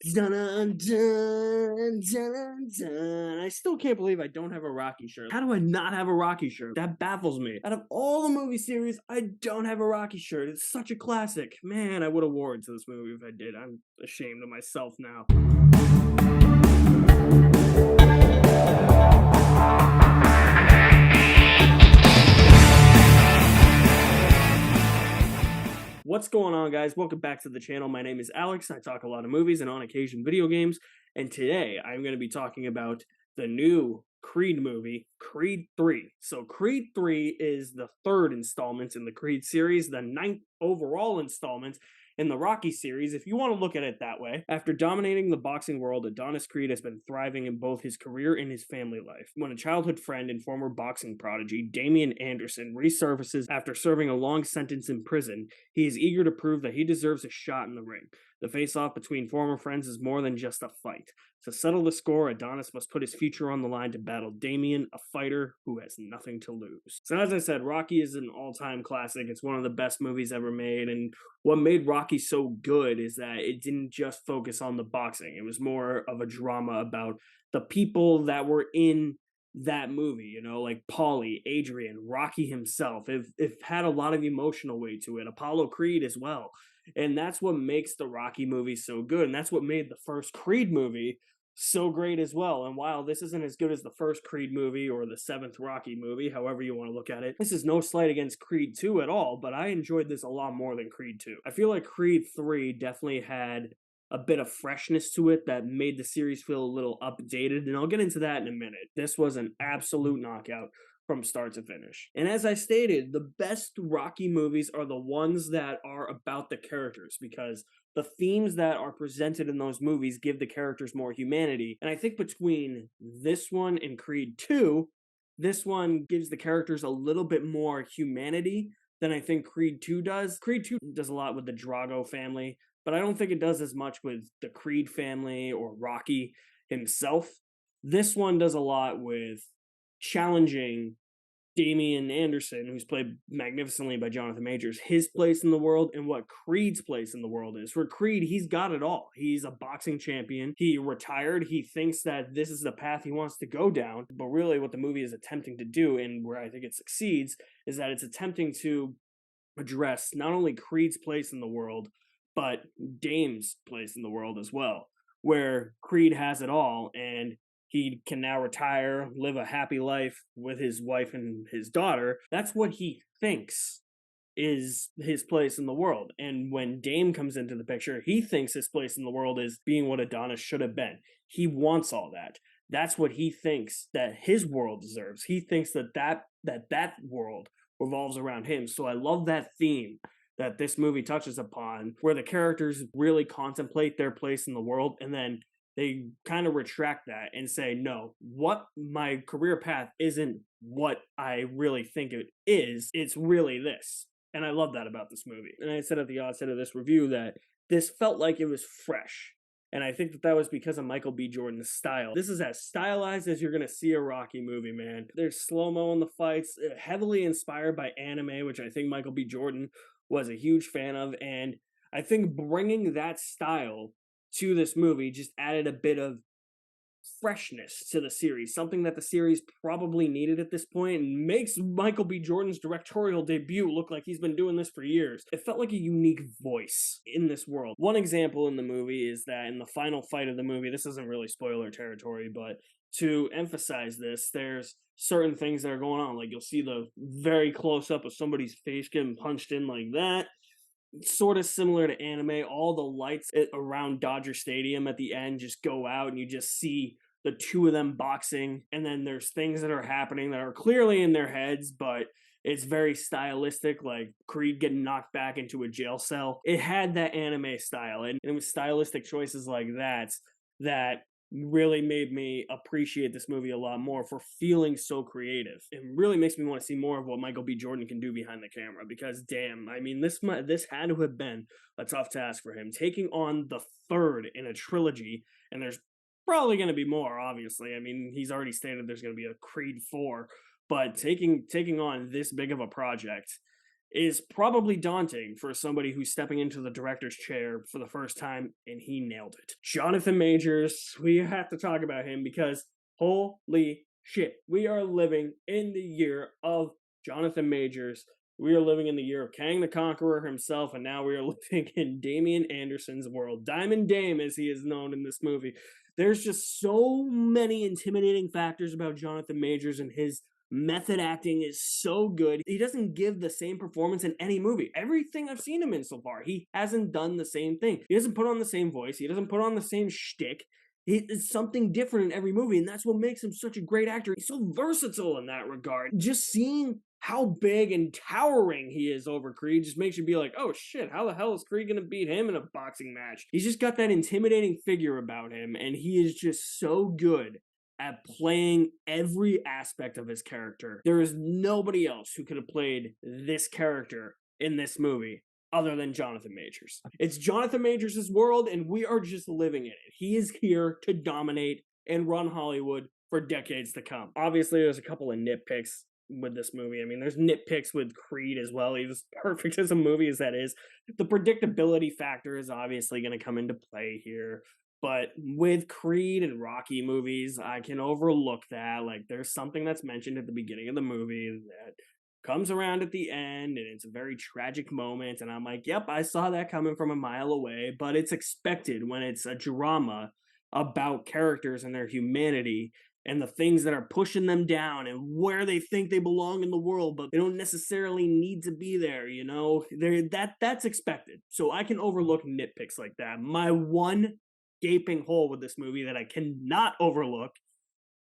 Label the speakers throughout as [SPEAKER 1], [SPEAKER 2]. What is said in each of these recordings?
[SPEAKER 1] Dun, dun, dun, dun, dun. I still can't believe I don't have a Rocky shirt. How do I not have a Rocky shirt? That baffles me. Out of all the movie series, I don't have a Rocky shirt. It's such a classic. Man, I would have worn it to this movie if I did. I'm ashamed of myself now. What's going on, guys? Welcome back to the channel. My name is Alex. I talk a lot of movies and on occasion video games. And today I'm going to be talking about the new Creed movie, Creed 3. So Creed 3 is the third installment in the Creed series, the ninth overall installment in the Rocky series, if you want to look at it that way. After dominating the boxing world, Adonis Creed has been thriving in both his career and his family life. When a childhood friend and former boxing prodigy, Damian Anderson, resurfaces after serving a long sentence in prison, he is eager to prove that he deserves a shot in the ring. The face-off between former friends is more than just a fight. To settle the score, Adonis must put his future on the line to battle Damian, a fighter who has nothing to lose. So as I said, Rocky is an all-time classic. It's one of the best movies ever made, and what made Rocky so good is that it didn't just focus on the boxing. It was more of a drama about the people that were in that movie, like Paulie, Adrian, Rocky himself. It had a lot of emotional weight to it. Apollo Creed as well. And that's what makes the Rocky movie so good. And that's what made the first Creed movie so great as well. And while this isn't as good as the first Creed movie or the seventh Rocky movie, however you want to look at it, this is no slight against Creed 2 at all, but I enjoyed this a lot more than Creed 2. I feel like Creed 3 definitely had a bit of freshness to it that made the series feel a little updated, and I'll get into that in a minute. This was an absolute knockout from start to finish. And as I stated, the best Rocky movies are the ones that are about the characters, because the themes that are presented in those movies give the characters more humanity. And I think between this one and Creed 2, this one gives the characters a little bit more humanity than I think Creed 2 does. Creed 2 does a lot with the Drago family, but I don't think it does as much with the Creed family or Rocky himself. This one does a lot with challenging Damian Anderson, who's played magnificently by Jonathan Majors, his place in the world and what Creed's place in the world is. For Creed, he's got it all. He's a boxing champion. He retired. He thinks that this is the path he wants to go down. But really, what the movie is attempting to do, and where I think it succeeds, is that it's attempting to address not only Creed's place in the world, but Dame's place in the world as well, where Creed has it all and he can now retire, live a happy life with his wife and his daughter. That's what he thinks is his place in the world. And when Dame comes into the picture, he thinks his place in the world is being what Adonis should have been. He wants all that. That's what he thinks that his world deserves. He thinks that world revolves around him. So I love that theme that this movie touches upon, where the characters really contemplate their place in the world, and then they kind of retract that and say, no, what my career path isn't what I really think it is. It's really this. And I love that about this movie. And I said at the onset of this review that this felt like it was fresh. And I think that was because of Michael B. Jordan's style. This is as stylized as you're going to see a Rocky movie, man. There's slow-mo in the fights, heavily inspired by anime, which I think Michael B. Jordan was a huge fan of. And I think bringing that style to this movie just added a bit of freshness to the series, something that the series probably needed at this point, and makes Michael B. Jordan's directorial debut look like he's been doing this for years. It felt like a unique voice in this world. One example in the movie is that in the final fight of the movie, this isn't really spoiler territory, but to emphasize this, there's certain things that are going on. Like, you'll see the very close up of somebody's face getting punched in like that. Sort of similar to anime, all the lights around Dodger Stadium at the end just go out and you just see the two of them boxing, and then there's things that are happening that are clearly in their heads, but it's very stylistic, like Creed getting knocked back into a jail cell. It had that anime style, and it was stylistic choices like that really made me appreciate this movie a lot more for feeling so creative. It really makes me want to see more of what Michael B. Jordan can do behind the camera, because damn, I mean, this had to have been a tough task for him, taking on the third in a trilogy, and there's probably going to be more, obviously. I mean, he's already stated there's going to be a Creed 4, but taking on this big of a project is probably daunting for somebody who's stepping into the director's chair for the first time, and he nailed it. Jonathan Majors, we have to talk about him because holy shit, we are living in the year of Jonathan Majors. We are living in the year of Kang the Conqueror himself, and now we are living in Damian Anderson's world. Diamond Dame, as he is known in this movie. There's just so many intimidating factors about Jonathan Majors, and his method acting is so good. He doesn't give the same performance in any movie. Everything I've seen him in so far, he hasn't done the same thing. He doesn't put on the same voice. He doesn't put on the same shtick. It's something different in every movie, and that's what makes him such a great actor. He's so versatile in that regard. Just seeing how big and towering he is over Creed just makes you be like, oh shit, how the hell is Creed gonna beat him in a boxing match? He's just got that intimidating figure about him, and he is just so good at playing every aspect of his character. There is nobody else who could have played this character in this movie other than Jonathan Majors. It's Jonathan Majors' world, and we are just living in it. He is here to dominate and run Hollywood for decades to come. Obviously, there's a couple of nitpicks with this movie. I mean, there's nitpicks with Creed as well. He was perfect as a movie as that is. The predictability factor is obviously going to come into play here. But with Creed and Rocky movies, I can overlook that. Like, there's something that's mentioned at the beginning of the movie that comes around at the end, and it's a very tragic moment. And I'm like, yep, I saw that coming from a mile away, but it's expected when it's a drama about characters and their humanity and the things that are pushing them down and where they think they belong in the world, but they don't necessarily need to be there, you know? That's expected. So I can overlook nitpicks like that. My one gaping hole with this movie that I cannot overlook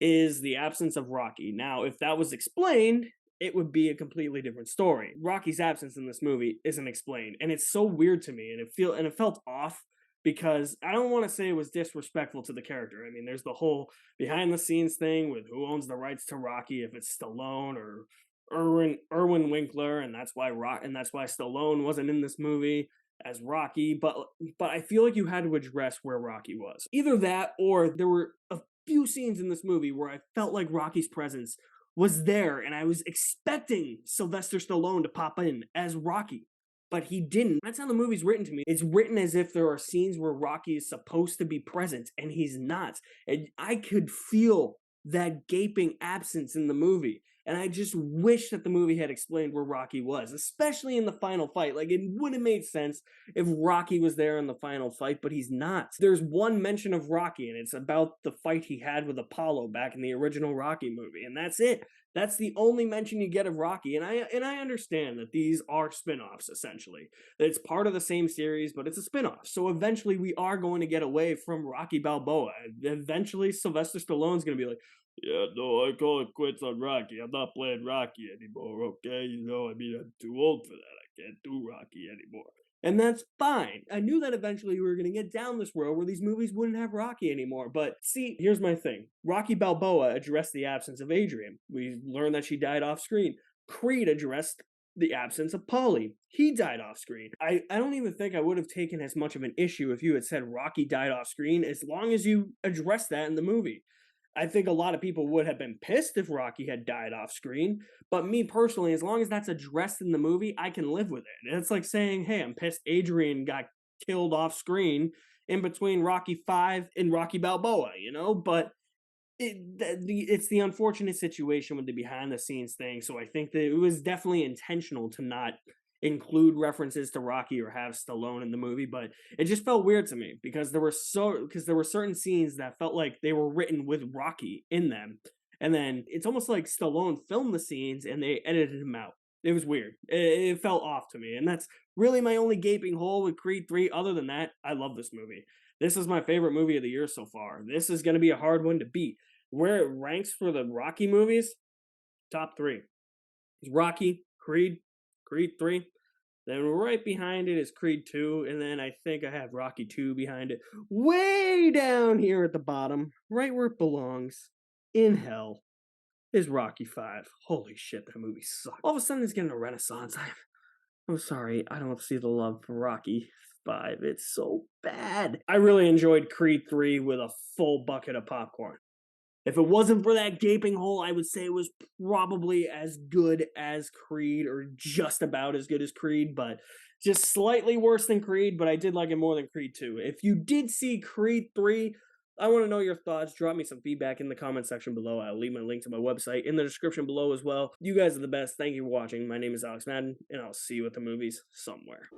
[SPEAKER 1] is the absence of Rocky. Now, if that was explained, it would be a completely different story. Rocky's absence in this movie isn't explained, and it's so weird to me, and it felt off because I don't want to say it was disrespectful to the character. I mean, there's the whole behind the scenes thing with who owns the rights to Rocky, if it's Stallone or Irwin Winkler, and that's why Stallone wasn't in this movie as Rocky, but I feel like you had to address where Rocky was. Either that or there were a few scenes in this movie where I felt like Rocky's presence was there and I was expecting Sylvester Stallone to pop in as Rocky, but he didn't. That's how the movie's written to me. It's written as if there are scenes where Rocky is supposed to be present and he's not. And I could feel that gaping absence in the movie. And I just wish that the movie had explained where Rocky was, especially in the final fight. Like, it would have made sense if Rocky was there in the final fight, but he's not. There's one mention of Rocky, and it's about the fight he had with Apollo back in the original Rocky movie, and that's it. That's the only mention you get of Rocky, and I understand that these are spin-offs, essentially. That it's part of the same series, but it's a spin-off. So eventually we are going to get away from Rocky Balboa. Eventually Sylvester Stallone's going to be like, yeah, no, I call it quits on Rocky. I'm not playing Rocky anymore, okay? You know, I mean, I'm too old for that. I can't do Rocky anymore. And that's fine. I knew that eventually we were going to get down this road where these movies wouldn't have Rocky anymore. But see, here's my thing. Rocky Balboa addressed the absence of Adrian. We learned that she died off screen. Creed addressed the absence of Paulie. He died off screen. I don't even think I would have taken as much of an issue if you had said Rocky died off screen, as long as you addressed that in the movie. I think a lot of people would have been pissed if Rocky had died off screen, but me personally, as long as that's addressed in the movie, I can live with it. And it's like saying, hey, I'm pissed Adrian got killed off screen in between Rocky 5 and Rocky Balboa, you know? But it's the unfortunate situation with the behind the scenes thing. So I think that it was definitely intentional to not include references to Rocky or have Stallone in the movie, but it just felt weird to me because there were certain scenes that felt like they were written with Rocky in them. And then it's almost like Stallone filmed the scenes and they edited him out. It was weird. It felt off to me. And that's really my only gaping hole with Creed 3. Other than that, I love this movie. This is my favorite movie of the year so far. This is going to be a hard one to beat. Where it ranks for the Rocky movies, top 3. It's Rocky, Creed 3. Then right behind it is Creed 2, and then I think I have Rocky 2 behind it. Way down here at the bottom, right where it belongs, in hell, is Rocky 5. Holy shit, that movie sucks. All of a sudden it's getting a renaissance. I'm sorry, I don't see the love for Rocky 5. It's so bad. I really enjoyed Creed 3 with a full bucket of popcorn. If it wasn't for that gaping hole, I would say it was probably as good as Creed, or just about as good as Creed, but just slightly worse than Creed, but I did like it more than Creed 2. If you did see Creed 3, I want to know your thoughts. Drop me some feedback in the comment section below. I'll leave my link to my website in the description below as well. You guys are the best. Thank you for watching. My name is Alex Madden, and I'll see you at the movies somewhere.